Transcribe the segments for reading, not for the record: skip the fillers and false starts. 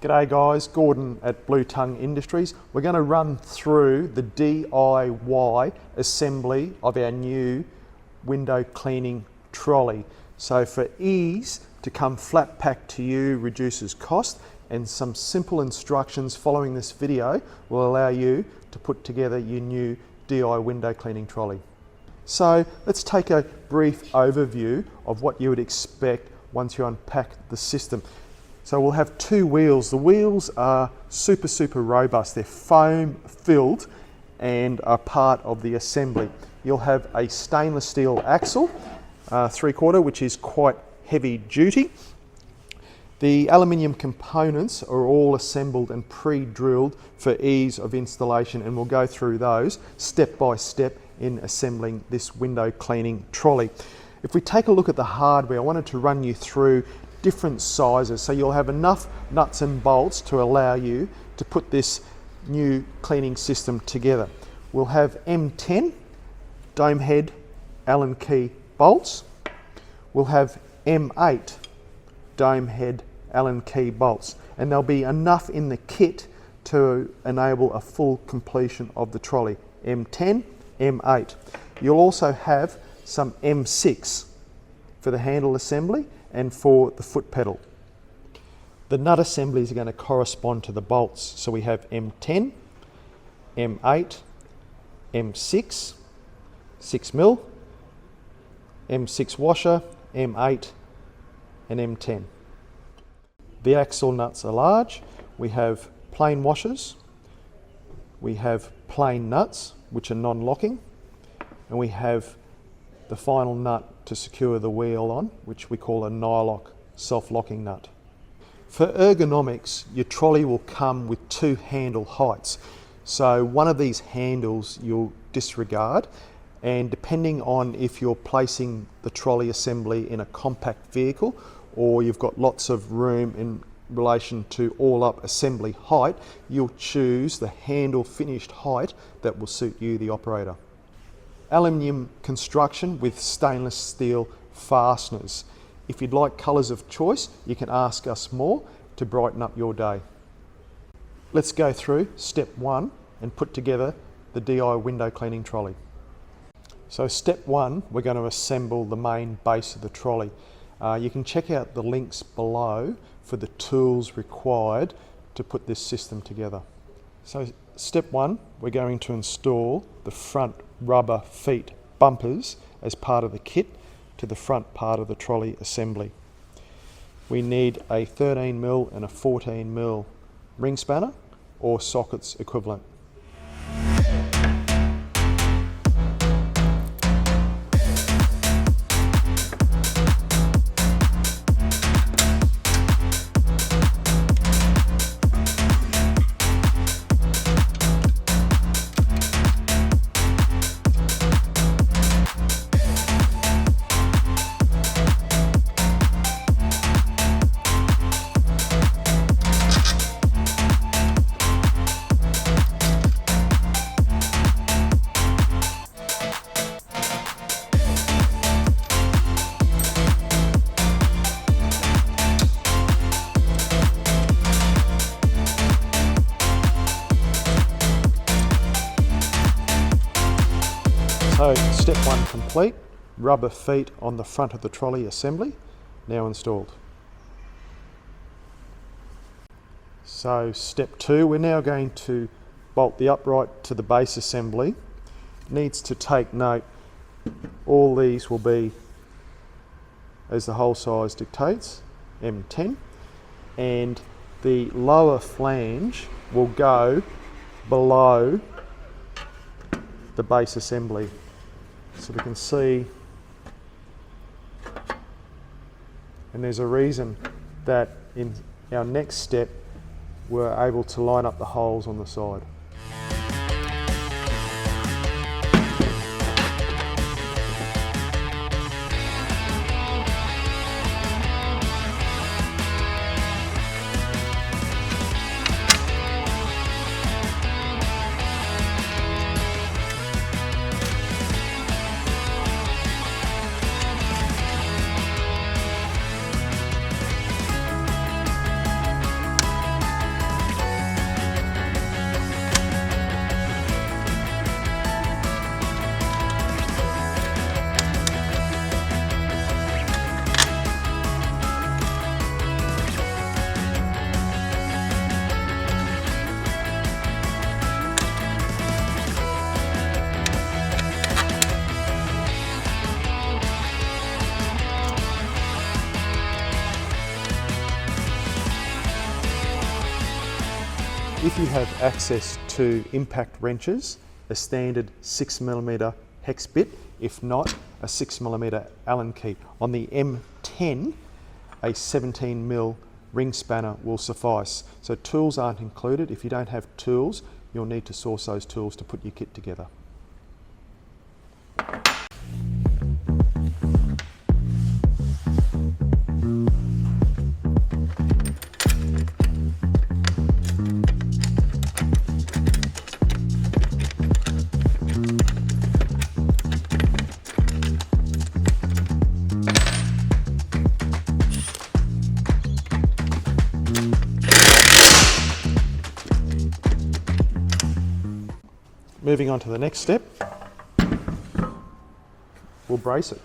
G'day guys, Gordon at Blue Tongue Industries. We're going to run through the DIY assembly of our new window cleaning trolley. So for ease to come flat pack to you reduces cost, and some simple instructions following this video will allow you to put together your new DIY window cleaning trolley. So let's take a brief overview of what you would expect once you unpack the system. So we'll have two wheels. The wheels are super robust. They're foam filled and are part of the assembly. You'll have a stainless steel axle, 3/4, which is quite heavy duty. The aluminium components are all assembled and pre-drilled for ease of installation, and we'll go through those step by step in assembling this window cleaning trolley. If we take a look at the hardware, I wanted to run you through different sizes, so you'll have enough nuts and bolts to allow you to put this new cleaning system together. We'll have M10 dome head Allen key bolts. We'll have M8 dome head Allen key bolts, and there'll be enough in the kit to enable a full completion of the trolley. M10, M8. You'll also have some M6 for the handle assembly and for the foot pedal. The nut assemblies are going to correspond to the bolts. So we have M10, M8, M6, 6mm, M6 washer, M8 and M10. The axle nuts are large. We have plain washers, we have plain nuts which are non-locking, and we have the final nut to secure the wheel on, which we call a nylock self-locking nut. For ergonomics, your trolley will come with two handle heights. So one of these handles you'll disregard, and depending on if you're placing the trolley assembly in a compact vehicle or you've got lots of room in relation to all up assembly height, you'll choose the handle finished height that will suit you, the operator. Aluminium construction with stainless steel fasteners. If you'd like colours of choice, you can ask us more to brighten up your day. Let's go through step one and put together the DI window cleaning trolley. So step one, we're going to assemble the main base of the trolley. You can check out the links below for the tools required to put this system together. So step one, we're going to install the front rubber feet bumpers as part of the kit to the front part of the trolley assembly. We need a 13mm and a 14mm ring spanner or sockets equivalent. So step one complete, rubber feet on the front of the trolley assembly, now installed. So step two, we're now going to bolt the upright to the base assembly. Needs to take note, all these will be as the hole size dictates, M10, and the lower flange will go below the base assembly. So we can see, and there's a reason that in our next step we're able to line up the holes on the side. If you have access to impact wrenches, a standard 6mm hex bit, if not a 6mm Allen key. On the M10, a 17mm ring spanner will suffice. So tools aren't included. If you don't have tools, you'll need to source those tools to put your kit together. Moving on to the next step, we'll brace it.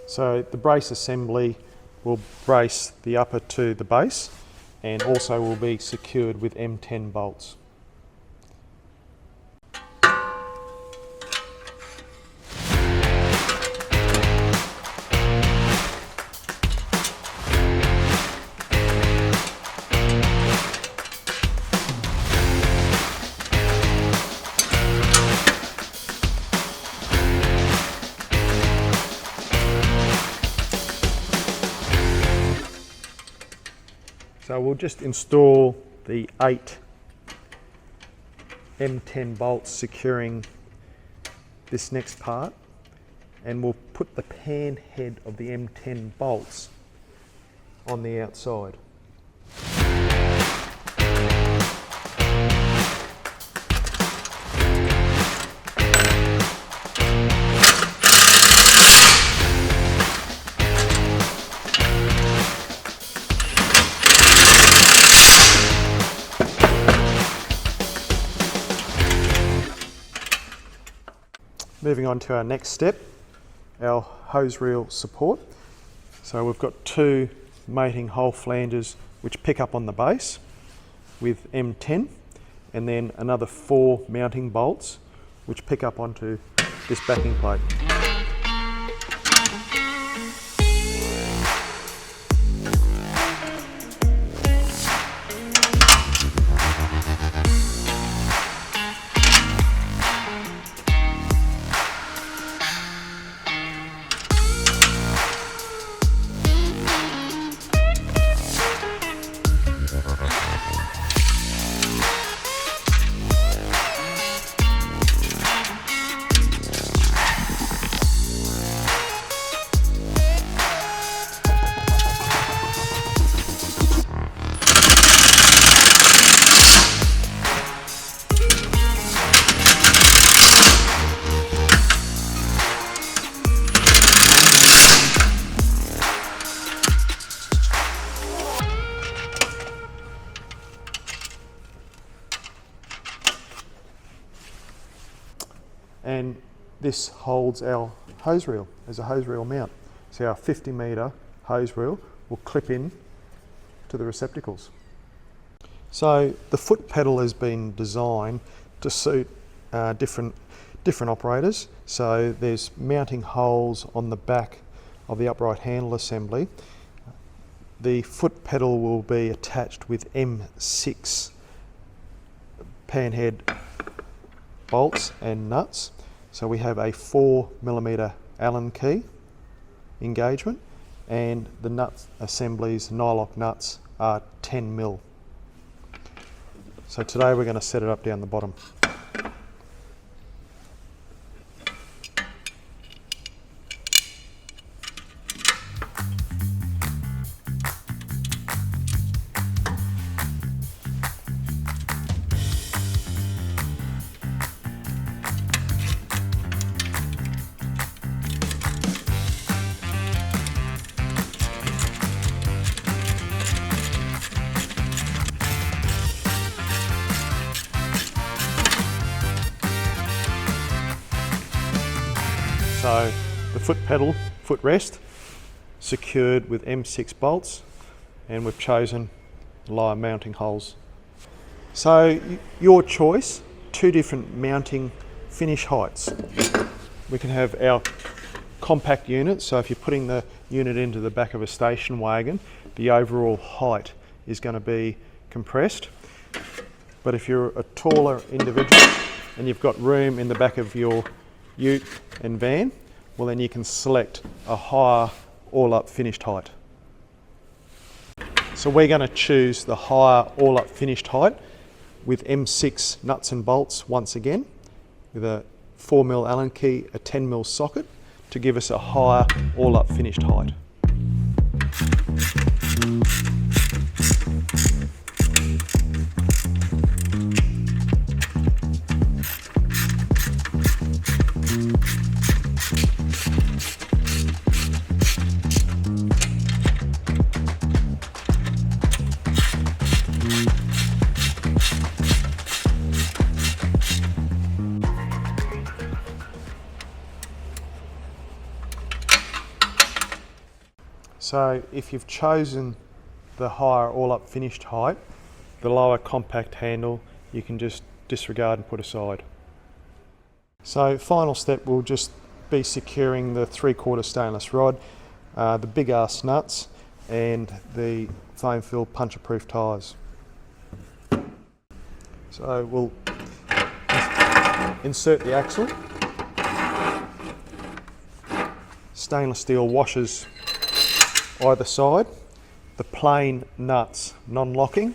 So the brace assembly will brace the upper to the base and also will be secured with M10 bolts. So we'll just install the 8 M10 bolts securing this next part, and we'll put the pan head of the M10 bolts on the outside. Moving on to our next step, our hose reel support. So we've got 2 mating hole flanges which pick up on the base with M10, and then another 4 mounting bolts which pick up onto this backing plate. And this holds our hose reel as a hose reel mount. So our 50-metre hose reel will clip in to the receptacles. So the foot pedal has been designed to suit different operators. So there's mounting holes on the back of the upright handle assembly. The foot pedal will be attached with M6 panhead bolts and nuts. So we have a 4mm Allen key engagement, and the nut assemblies, nylock nuts, are 10mm. So today we're going to set it up down the bottom. So the foot pedal, footrest, secured with M6 bolts, and we've chosen lower mounting holes. So your choice, 2 different mounting finish heights. We can have our compact unit, so if you're putting the unit into the back of a station wagon, the overall height is going to be compressed. But if you're a taller individual and you've got room in the back of your ute and van, well then you can select a higher all-up finished height. So we're going to choose the higher all-up finished height with M6 nuts and bolts once again, with a 4mm Allen key, a 10mm socket, to give us a higher all-up finished height. So if you've chosen the higher all-up finished height, the lower compact handle you can just disregard and put aside. So final step will just be securing the 3/4 stainless rod, the big ass nuts and the foam filled puncture proof tyres. So we'll insert the axle, stainless steel washers either side, the plain nuts non-locking,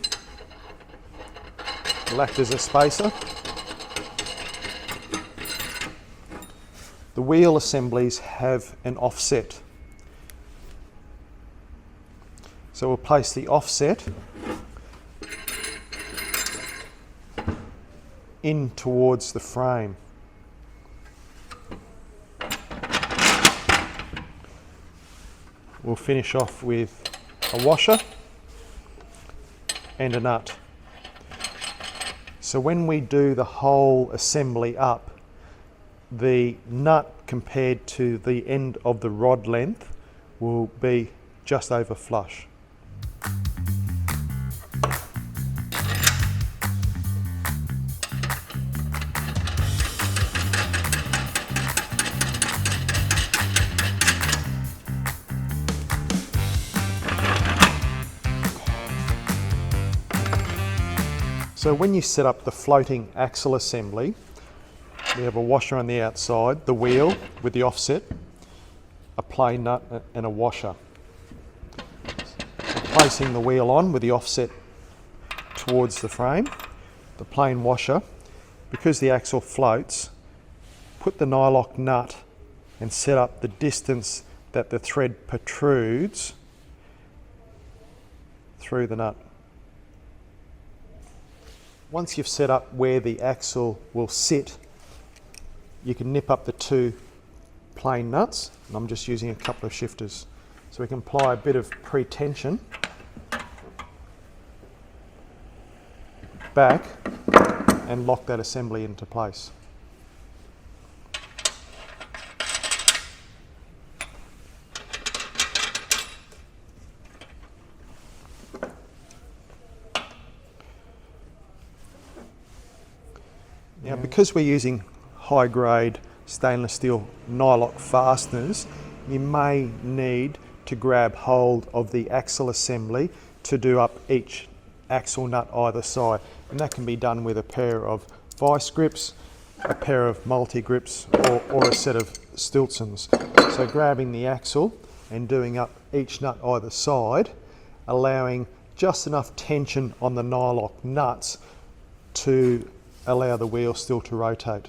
will act as a spacer. The wheel assemblies have an offset, so we'll place the offset in towards the frame. We'll finish off with a washer and a nut. So when we do the whole assembly up, the nut compared to the end of the rod length will be just over flush. So when you set up the floating axle assembly, we have a washer on the outside, the wheel with the offset, a plain nut and a washer. Placing the wheel on with the offset towards the frame, the plain washer, because the axle floats, put the nylock nut and set up the distance that the thread protrudes through the nut. Once you've set up where the axle will sit, you can nip up the two plain nuts, and I'm just using a couple of shifters. So we can apply a bit of pre-tension back and lock that assembly into place. Now, because we're using high grade stainless steel nylock fasteners, you may need to grab hold of the axle assembly to do up each axle nut either side, and that can be done with a pair of vice grips, a pair of multi grips, or a set of Stiltsons. So grabbing the axle and doing up each nut either side, allowing just enough tension on the nylock nuts to allow the wheel still to rotate.